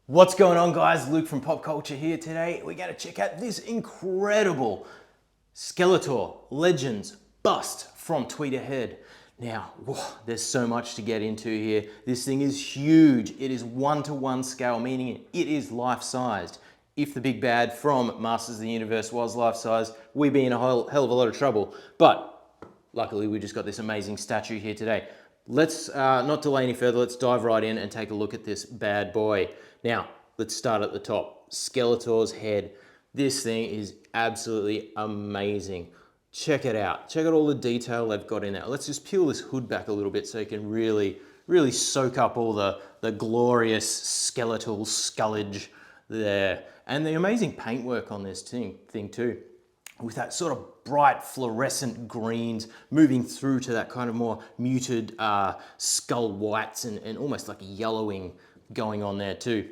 What's going on, guys? Luke from Pop Culture here. Today we're going to check out this incredible Skeletor Legends Bust from Tweeterhead. Now, there's so much to get into here. This thing is huge. It is 1-to-1 scale, meaning it is life-sized. If the big bad from Masters of the Universe was life-sized, we'd be in a hell of a lot of trouble. But luckily, we just got this amazing statue here today. Let's not delay any further. Let's dive right in and take a look at this bad boy. Now, let's start at the top. Skeletor's head. This thing is absolutely amazing. Check it out. Check out all the detail they've got in there. Let's just peel this hood back a little bit so you can really soak up all the glorious skeletal scullage there. And the amazing paintwork on this thing too, with that sort of bright fluorescent greens moving through to that kind of more muted skull whites and almost like a yellowing going on there too.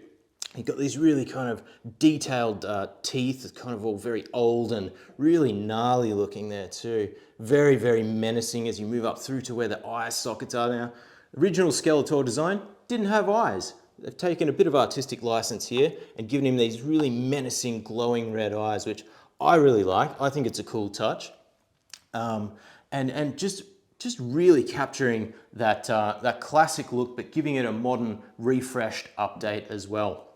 You've got these really kind of detailed teeth, it's kind of all very old and really gnarly looking there too. Very, very menacing as you move up through to where the eye sockets are now. Original Skeletor design didn't have eyes. They've taken a bit of artistic license here and given him these really menacing glowing red eyes, which I really like. I think it's a cool touch. And just really capturing that classic look, but giving it a modern, refreshed update as well.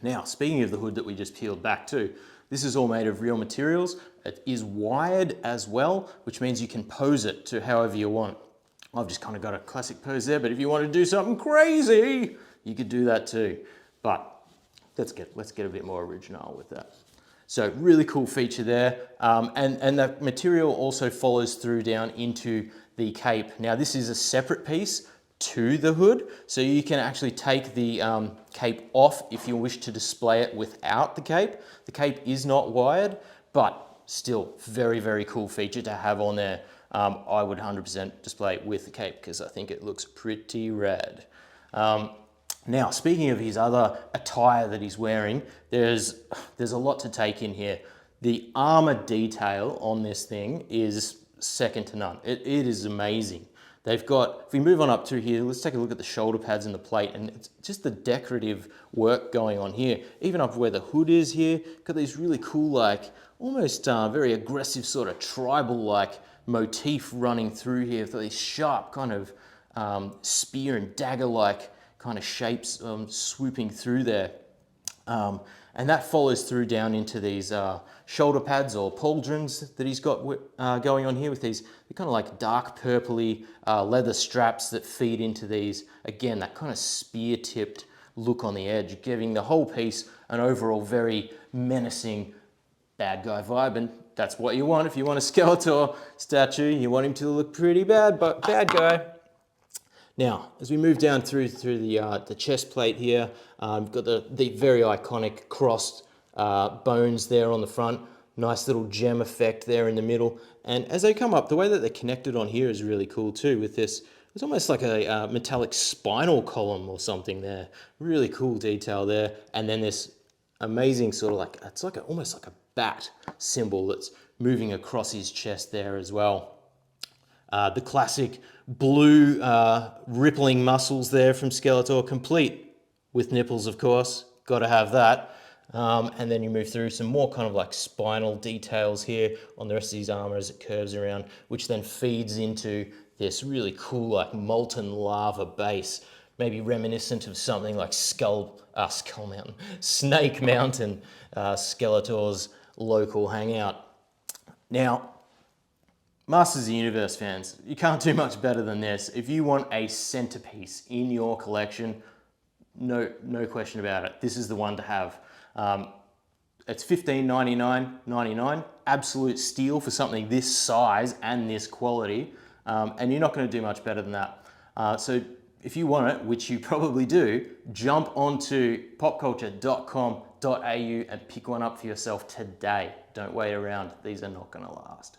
Now, speaking of the hood that we just peeled back too, this is all made of real materials. It is wired as well, which means you can pose it to however you want. I've just kind of got a classic pose there, but if you want to do something crazy, you could do that too. But let's get a bit more original with that. So really cool feature there. And the material also follows through down into the cape. Now this is a separate piece to the hood, so you can actually take the cape off if you wish to display it without the cape. The cape is not wired, but still very, very cool feature to have on there. I would 100% display it with the cape because I think it looks pretty rad. Now, speaking of his other attire that he's wearing, there's a lot to take in here. The armor detail on this thing is second to none. It is amazing. They've got, if we move on up through here, let's take a look at the shoulder pads and the plate, and it's just the decorative work going on here. Even up where the hood is here, got these really cool, like, almost very aggressive sort of tribal-like motif running through here with these sharp kind of spear and dagger-like kind of shapes swooping through there. And that follows through down into these shoulder pads or pauldrons that he's got going on here with these kind of like dark purpley leather straps that feed into these, again, that kind of spear-tipped look on the edge, giving the whole piece an overall very menacing bad guy vibe. And that's what you want if you want a Skeletor statue. You want him to look pretty bad, but bad guy. Now, as we move down through the chest plate here, we've got the very iconic crossed bones there on the front. Nice little gem effect there in the middle. And as they come up, the way that they're connected on here is really cool too with this. It's almost like a metallic spinal column or something there. Really cool detail there. And then this amazing sort of like, it's like almost like a bat symbol that's moving across his chest there as well. The classic blue rippling muscles there from Skeletor, complete with nipples, of course. Got to have that. And then you move through some more kind of like spinal details here on the rest of his armor as it curves around, which then feeds into this really cool like molten lava base, maybe reminiscent of something like Snake Mountain, Skeletor's local hangout. Now, Masters of the Universe fans, you can't do much better than this. If you want a centerpiece in your collection, no question about it, this is the one to have. It's $15.99, absolute steal for something this size and this quality, and you're not going to do much better than that. So if you want it, which you probably do, jump onto popculture.com.au and pick one up for yourself today. Don't wait around, these are not going to last.